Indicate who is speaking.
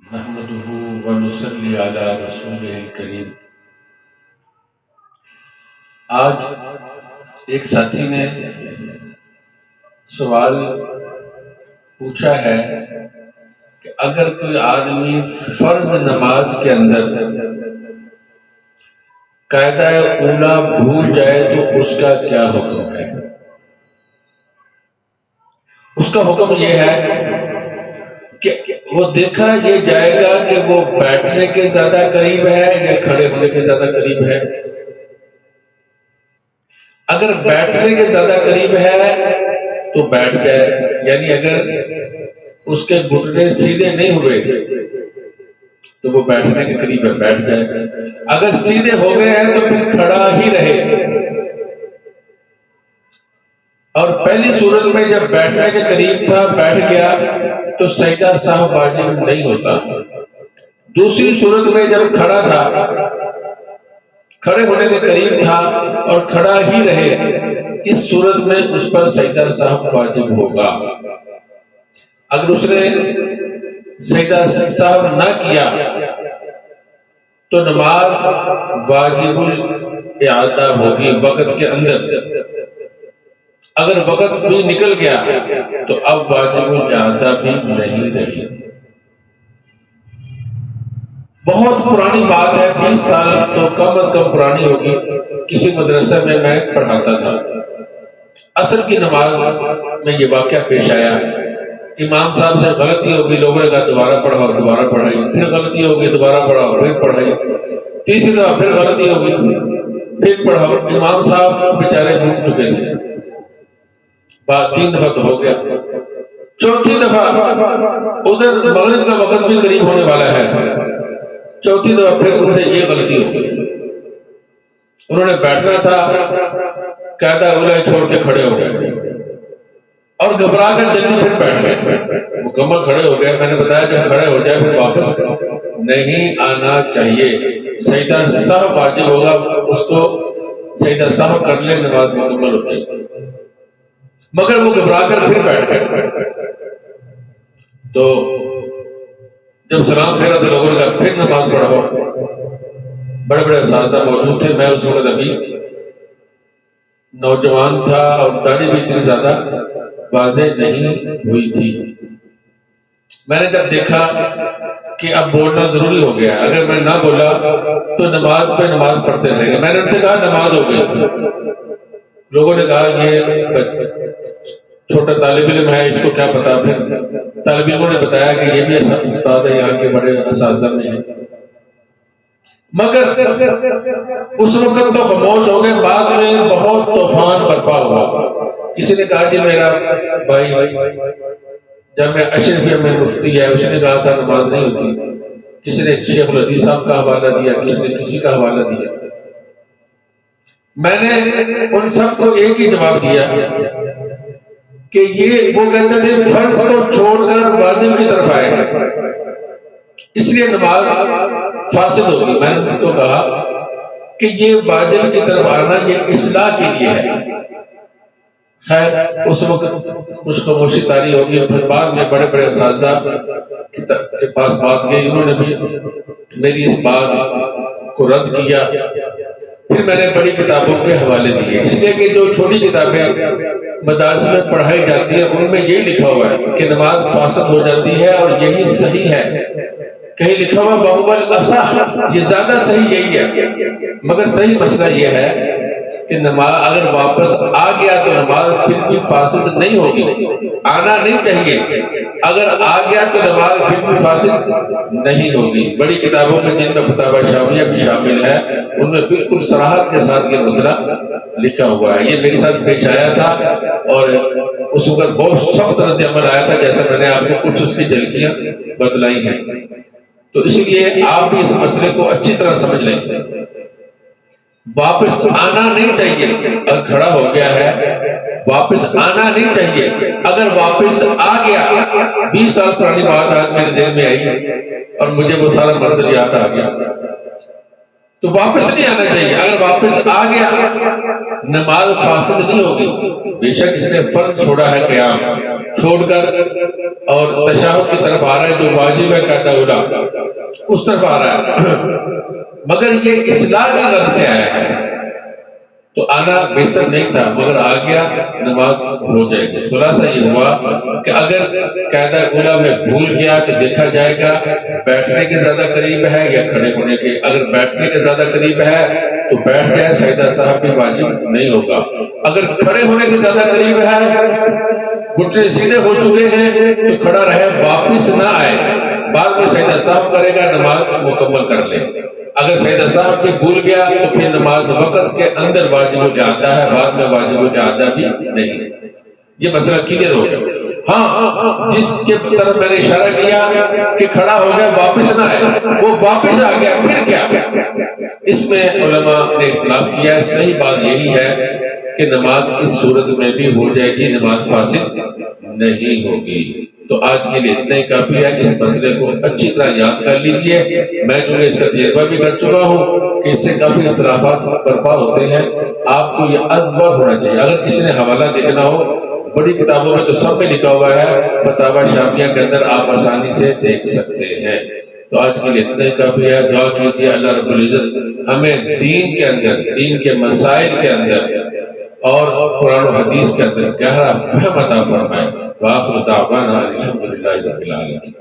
Speaker 1: نحمده ونصلی علی رسولہ الکریم۔ آج ایک ساتھی نے سوال پوچھا ہے کہ اگر کوئی آدمی فرض نماز کے اندر قاعدہ اولا بھول جائے تو اس کا کیا حکم ہے؟ اس کا حکم یہ ہے کہ وہ دیکھا یہ جائے گا کہ وہ بیٹھنے کے زیادہ قریب ہے یا کھڑے ہونے کے زیادہ قریب ہے۔ اگر بیٹھنے کے زیادہ قریب ہے تو بیٹھ جائے، یعنی اگر اس کے گھٹنے سیدھے نہیں ہوئے تو وہ بیٹھنے کے قریب ہے، بیٹھ جائے۔ اگر سیدھے ہو گئے ہیں تو پھر کھڑا ہی رہے۔ اور پہلی صورت میں جب بیٹھنے کے قریب تھا بیٹھ گیا تو سجدہ سہو واجب نہیں ہوتا۔ دوسری صورت میں جب کھڑا تھا، کھڑے ہونے کے قریب تھا اور کھڑا ہی رہے، اس صورت میں اس پر سجدہ سہو واجب ہوگا۔ اگر اس نے سجدہ سہو نہ کیا تو نماز واجب الاعادہ ہوگی وقت کے اندر۔ اگر وقت بھی نکل گیا تو اب واجب الاعادہ بھی نہیں رہی۔ بہت پرانی بات ہے، 20 سال تو کم از کم پرانی ہوگی۔ کسی مدرسے میں پڑھاتا تھا۔ عصر کی نماز میں یہ واقعہ پیش آیا۔ امام صاحب سے غلطی ہوگی، لوگوں نے کہا دوبارہ پڑھاؤ، دوبارہ پڑھائی، پھر غلطی ہوگی، دوبارہ پڑھاؤ، پھر پڑھائی، تیسری دفعہ پھر غلطی ہوگی، پھر پڑھاؤ۔ امام صاحب بیچارے ڈوب چکے تھے، 3 دفعہ تو ہو گیا، چوتھی دفعہ ادھر مغرب کا وقت بھی قریب ہونے والا ہے، چوتھی دفعہ پھر ان سے یہ غلطی ہو گئی۔ انہوں نے بیٹھنا تھا، قاعدہ اولا چھوڑ کے کھڑے ہو گئے اور گھبرا کر جلدی پھر بیٹھ گئے، مکمل کھڑے ہو گئے۔ میں نے بتایا جب کھڑے ہو جائے پھر واپس نہیں آنا چاہیے، سجدہ سہو واجب ہوگا، اس کو سجدہ سہو کر لے، نماز مکمل ہو جائے۔ مگر وہ گھبرا کر پھر بیٹھ گئے۔ تو جب سلام پھیرا تو لوگوں نے کہا پھر نماز پڑھو۔ بڑے بڑے اساتذہ موجود تھے، میں اس وقت ابھی نوجوان تھا اور داڑھی بھی اتنی زیادہ واضح نہیں ہوئی تھی۔ میں نے جب دیکھا کہ اب بولنا ضروری ہو گیا، اگر میں نہ بولا تو نماز پہ نماز پڑھتے رہیں گے، میں نے ان سے کہا نماز ہو گئی۔ لوگوں نے کہا یہ چھوٹا طالب علم ہے، اس کو کیا پتا۔ پھر طالب علموں نے بتایا کہ یہ بھی استاد ہے، یہاں کے بڑے اساتذہ میں ہیں۔ مگر اس وقت تو خاموش ہو گئے، بعد میں بہت طوفان برپا ہوا۔ کسی نے کہا کہ میرا بھائی جامعہ اشرفیہ میں مفتی ہے، اس نے کہا تھا نماز نہیں ہوتی۔ کسی نے شیخ الحدیث صاحب کا حوالہ دیا، کسی نے کسی کا حوالہ دیا۔ میں نے ان سب کو ایک ہی جواب دیا کہ یہ وہ کہتے تھے فرض کو چھوڑ کر واجب کی طرف آئے ہیں، اس لیے نماز فاسد ہوگی۔ میں نے اس کو کہا کہ یہ واجب کی طرف آنا یہ اصلاح کے لیے ہے۔ خیر اس وقت کچھ خاموشی طاری ہوگی، پھر بعد میں بڑے بڑے اساتذہ کے پاس بات گئی، انہوں نے بھی میری اس بات کو رد کیا۔ پھر میں نے بڑی کتابوں کے حوالے دیے، اس لیے کہ جو چھوٹی کتابیں مدارس میں پڑھائی جاتی ہے ان میں یہی لکھا ہوا ہے کہ نماز فاسد ہو جاتی ہے اور یہی صحیح ہے۔ کہیں لکھا ہوا بہول اصح، یہ زیادہ صحیح یہی ہے، مگر صحیح مسئلہ یہ ہے کہ نماز اگر واپس آ گیا تو نماز پھر بھی فاسد نہیں ہوگی، آنا نہیں چاہیے۔ اگر آ گیا تو نماز پھر بھی فاسد نہیں ہوگی۔ بڑی کتابوں میں جن کا فتاوی شامیہ بھی شامل ہے ان میں بالکل صراحت کے ساتھ یہ مسئلہ لکھا ہوا ہے۔ یہ میرے ساتھ پیش آیا تھا اور اس وقت بہت سخت رد عمل آیا تھا، جیسے میں نے آپ کو کچھ اس کی جھلکیاں بتلائی ہیں۔ تو اس لیے آپ بھی اس مسئلے کو اچھی طرح سمجھ لیں، واپس آنا نہیں چاہیے۔ اگر کھڑا ہو گیا ہے واپس آنا نہیں چاہیے۔ اگر واپس آ گیا، 20 سال پرانی بات آج میرے ذہن میں آئی اور مجھے وہ سارا منظر یاد آ گیا، تو واپس نہیں آنا چاہیے. اگر واپس آ گیا نماز فاسد نہیں ہوگی. بے شک اس نے فرض چھوڑا ہے قیام چھوڑ کر اور تشہد کی طرف آ رہا ہے جو واجب ہے قاعدہ اولا اس طرف آ رہا ہے، مگر یہ اصلاح کی غرض سے آیا ہے تو آنا بہتر نہیں تھا، مگر آ گیا نماز ہو جائے گی. خلاصہ یہ ہوا کہ اگر قاعدہ اولا میں بھول گیا تو دیکھا جائے گا بیٹھنے کے زیادہ قریب ہے یا کھڑے ہونے کے. اگر بیٹھنے کے زیادہ قریب ہے تو بیٹھ جائے، سجدہ صاحب بھی واجب نہیں ہوگا. اگر کھڑے ہونے کے زیادہ قریب ہے، گھٹنے سیدھے ہو چکے ہیں تو کھڑا رہے، واپس نہ آئے، بعد میں سجدہ صاحب کرے گا، نماز مکمل کر لے. اگر سجدہ صاحب بھی بھول گیا تو پھر نماز وقت کے اندر واجب الادا ہے، بعد میں واجب الادا بھی نہیں. یہ مسئلہ کلیئر ہو گیا. ہاں جس کے طرف میں نے اشارہ کیا کہ کھڑا ہو گیا واپس نہ آئے، وہ واپس آ گیا پھر کیا؟ اس میں علماء نے اختلاف کیا ہے. صحیح بات یہی ہے کہ نماز اس صورت میں بھی ہو جائے گی، نماز فاسد نہیں ہوگی. تو آج کے لیے اتنا ہی کافی ہے. اس مسئلے کو اچھی طرح یاد کر لیجئے. میں چونکہ اس کا تجربہ بھی کر چکا ہوں کہ اس سے کافی اختلافات برپا ہوتے ہیں. آپ کو یہ ازبر ہونا چاہیے. اگر کسی نے حوالہ دیکھنا ہو بڑی کتابوں میں تو سب میں لکھا ہوا ہے، فتاوی شافعیہ کے اندر آپ آسانی سے دیکھ سکتے ہیں. تو آج کے لیے اتنا ہی کافی ہے. دعا کیجیے اللہ رب العزت ہمیں دین کے اندر، دین کے مسائل کے اندر اور قرآن و حدیث کے اندر گہرا فہم عطا فرمائے. وآخر دعوانا الحمدللہ رب العالمین.